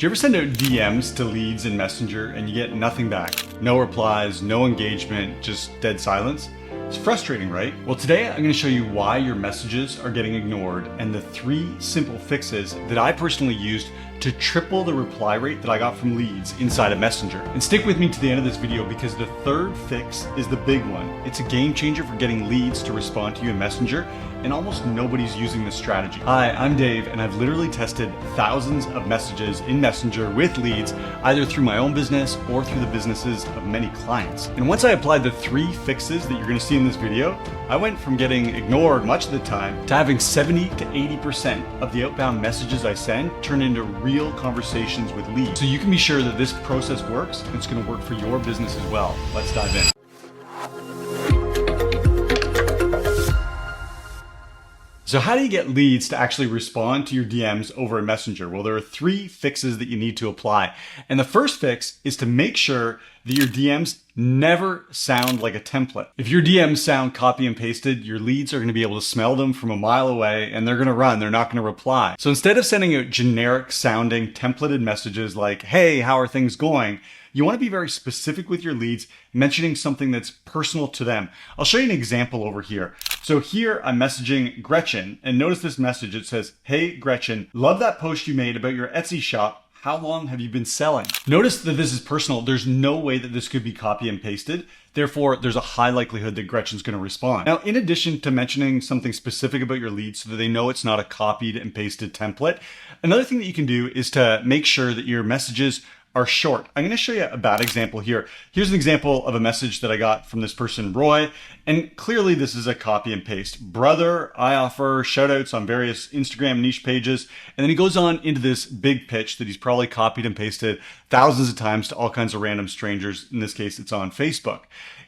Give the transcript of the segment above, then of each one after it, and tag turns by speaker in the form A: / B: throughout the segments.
A: Do you ever send out DMs to leads in Messenger and you get nothing back? No replies, no engagement, just dead silence? It's frustrating, right? Well, today I'm going to show you why your messages are getting ignored and the 3 simple fixes that I personally used to triple the reply rate that I got from leads inside of Messenger. And stick with me to the end of this video because the 3rd fix is the big one. It's a game changer for getting leads to respond to you in Messenger, and almost nobody's using this strategy. Hi, I'm Dave, and I've literally tested thousands of messages in Messenger with leads, either through my own business or through the businesses of many clients. And once I applied the 3 fixes that you're gonna see in this video, I went from getting ignored much of the time to having 70 to 80% of the outbound messages I send turn into real conversations with leads. So you can be sure that this process works and it's gonna work for your business as well. Let's dive in. So how do you get leads to actually respond to your DMs over in Messenger? Well, there are 3 fixes that you need to apply. And the first fix is to make sure that your DMs never sound like a template. If your DMs sound copy and pasted, your leads are going to be able to smell them from a mile away and they're going to run. They're not going to reply. So instead of sending out generic sounding templated messages like, hey, how are things going? You want to be very specific with your leads, mentioning something that's personal to them. I'll show you an example over here. So here I'm messaging Gretchen, and notice this message. It says, hey Gretchen, love that post you made about your Etsy shop. How long have you been selling? Notice that this is personal. There's no way that this could be copy and pasted. Therefore, there's a high likelihood that Gretchen's going to respond. Now, in addition to mentioning something specific about your leads so that they know it's not a copied and pasted template, another thing that you can do is to make sure that your messages are short. I'm going to show you a bad example here. Here's an example of a message that I got from this person, Roy, and clearly this is a copy and paste. Brother, I offer shout outs on various Instagram niche pages, and then he goes on into this big pitch that he's probably copied and pasted thousands of times to all kinds of random strangers. In this case, it's on Facebook.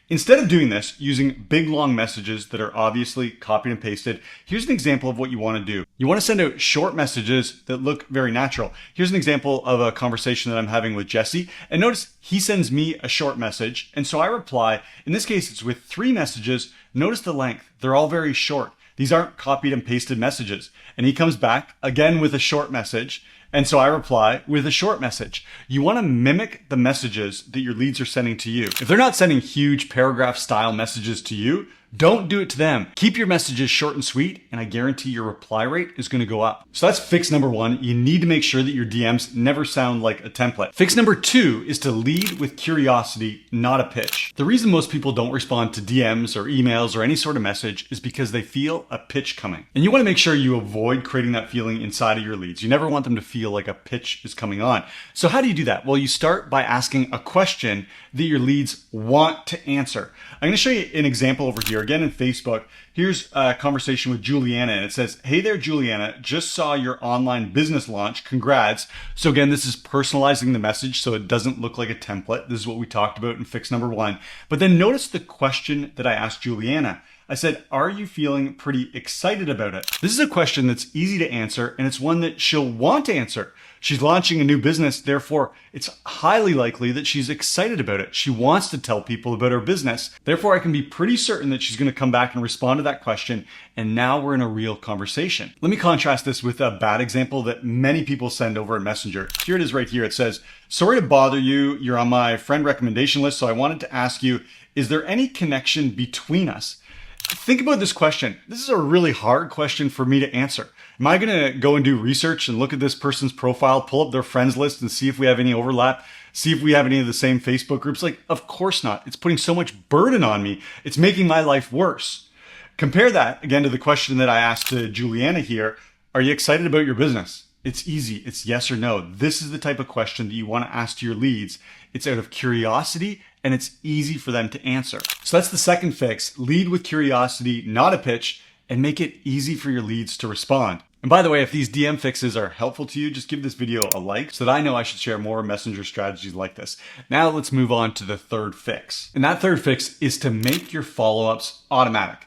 A: Instead of doing this, using big long messages that are obviously copied and pasted, here's an example of what you want to do. You want to send out short messages that look very natural. Here's an example of a conversation that I'm having with Jesse. And notice he sends me a short message. And so I reply. In this case, it's with 3 messages. Notice the length. They're all very short. These aren't copied and pasted messages. And he comes back again with a short message. And so I reply with a short message. You want to mimic the messages that your leads are sending to you. If they're not sending huge paragraph style messages to you, don't do it to them. Keep your messages short and sweet, and I guarantee your reply rate is going to go up. So that's fix number 1. You need to make sure that your DMs never sound like a template. Fix number 2 is to lead with curiosity, not a pitch. The reason most people don't respond to DMs or emails or any sort of message is because they feel a pitch coming. And you want to make sure you avoid creating that feeling inside of your leads. You never want them to feel like a pitch is coming on. So how do you do that? Well, you start by asking a question that your leads want to answer. I'm going to show you an example over here. Again, in Facebook, here's a conversation with Juliana, and it says, hey there, Juliana, just saw your online business launch. Congrats. So again, this is personalizing the message so it doesn't look like a template. This is what we talked about in fix number 1. But then notice the question that I asked Juliana. I said, are you feeling pretty excited about it? This is a question that's easy to answer, and it's one that she'll want to answer. She's launching a new business, therefore it's highly likely that she's excited about it. She wants to tell people about her business. Therefore, I can be pretty certain that she's going to come back and respond to that question, and now we're in a real conversation. Let me contrast this with a bad example that many people send over in Messenger. Here it is right here. It says, sorry to bother you. You're on my friend recommendation list, so I wanted to ask you, is there any connection between us? Think about this question. This is a really hard question for me to answer. Am I going to go and do research and look at this person's profile, pull up their friends list and see if we have any overlap, see if we have any of the same Facebook groups? Like, of course not. It's putting so much burden on me. It's making my life worse. Compare that again to the question that I asked to Juliana here. Are you excited about your business? It's easy. It's yes or no. This is the type of question that you want to ask to your leads. It's out of curiosity and it's easy for them to answer. So that's the second fix. Lead with curiosity, not a pitch, and make it easy for your leads to respond. And by the way, if these DM fixes are helpful to you, just give this video a like so that I know I should share more Messenger strategies like this. Now let's move on to the 3rd fix. And that 3rd fix is to make your follow-ups automatic.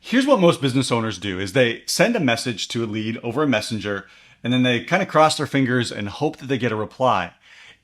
A: Here's what most business owners do is they send a message to a lead over a Messenger, and then they kind of cross their fingers and hope that they get a reply.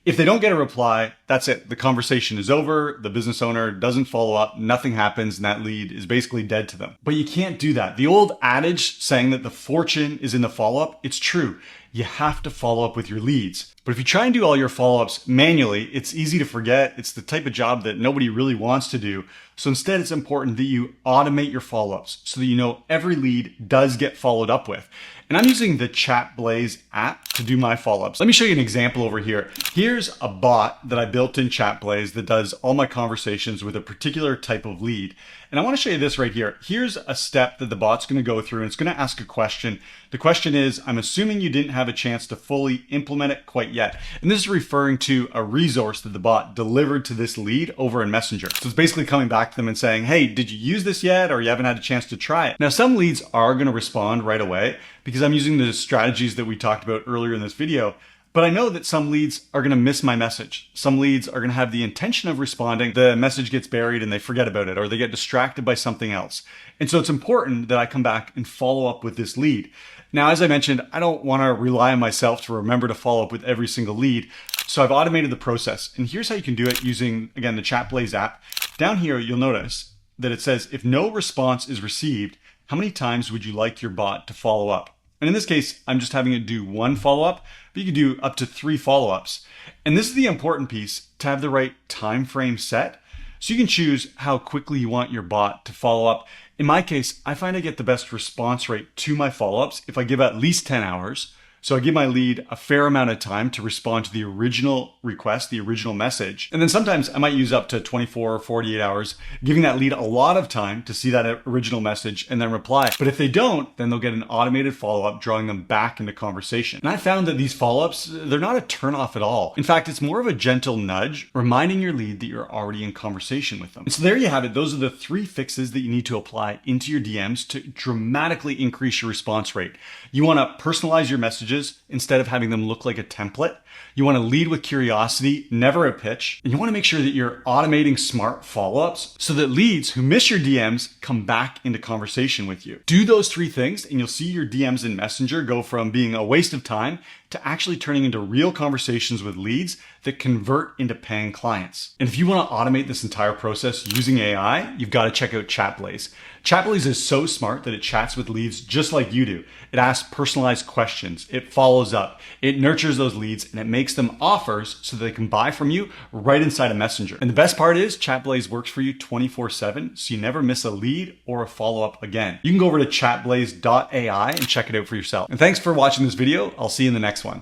A: If they don't get a reply, that's it. The conversation is over. The business owner doesn't follow up. Nothing happens. And that lead is basically dead to them. But you can't do that. The old adage saying that the fortune is in the follow-up, it's true. You have to follow up with your leads. But if you try and do all your follow-ups manually, it's easy to forget. It's the type of job that nobody really wants to do. So instead, it's important that you automate your follow-ups so that you know every lead does get followed up with. And I'm using the ChatBlaze app to do my follow-ups. Let me show you an example over here. Here's a bot that I built in ChatBlaze that does all my conversations with a particular type of lead. And I want to show you this right here. Here's a step that the bot's going to go through, and it's going to ask a question. The question is, I'm assuming you didn't have a chance to fully implement it quite yet. And this is referring to a resource that the bot delivered to this lead over in Messenger. So it's basically coming back to them and saying, hey, did you use this yet? Or you haven't had a chance to try it. Now, some leads are going to respond right away because I'm using the strategies that we talked about earlier in this video. But I know that some leads are going to miss my message. Some leads are going to have the intention of responding. The message gets buried and they forget about it, or they get distracted by something else. And so it's important that I come back and follow up with this lead. Now, as I mentioned, I don't want to rely on myself to remember to follow up with every single lead. So I've automated the process. And here's how you can do it using, again, the ChatBlaze app. Down here, you'll notice that it says, if no response is received, how many times would you like your bot to follow up? And in this case, I'm just having it do one follow-up, but you can do up to 3 follow-ups. And this is the important piece, to have the right time frame set. So you can choose how quickly you want your bot to follow up. In my case, I find I get the best response rate to my follow-ups if I give at least 10 hours. So I give my lead a fair amount of time to respond to the original request, the original message. And then sometimes I might use up to 24 or 48 hours, giving that lead a lot of time to see that original message and then reply. But if they don't, then they'll get an automated follow-up, drawing them back into conversation. And I found that these follow-ups, they're not a turn-off at all. In fact, it's more of a gentle nudge, reminding your lead that you're already in conversation with them. And so there you have it. Those are the 3 fixes that you need to apply into your DMs to dramatically increase your response rate. You want to personalize your messages instead of having them look like a template. You want to lead with curiosity, never a pitch. And you want to make sure that you're automating smart follow-ups so that leads who miss your DMs come back into conversation with you. Do those 3 things and you'll see your DMs in Messenger go from being a waste of time to actually turning into real conversations with leads that convert into paying clients. And if you want to automate this entire process using AI, you've got to check out ChatBlaze. ChatBlaze is so smart that it chats with leads just like you do. It asks personalized questions, it follows up, it nurtures those leads, and it makes them offers so that they can buy from you right inside a Messenger. And the best part is ChatBlaze works for you 24/7, so you never miss a lead or a follow-up again. You can go over to chatblaze.ai and check it out for yourself. And thanks for watching this video. I'll see you in the next one.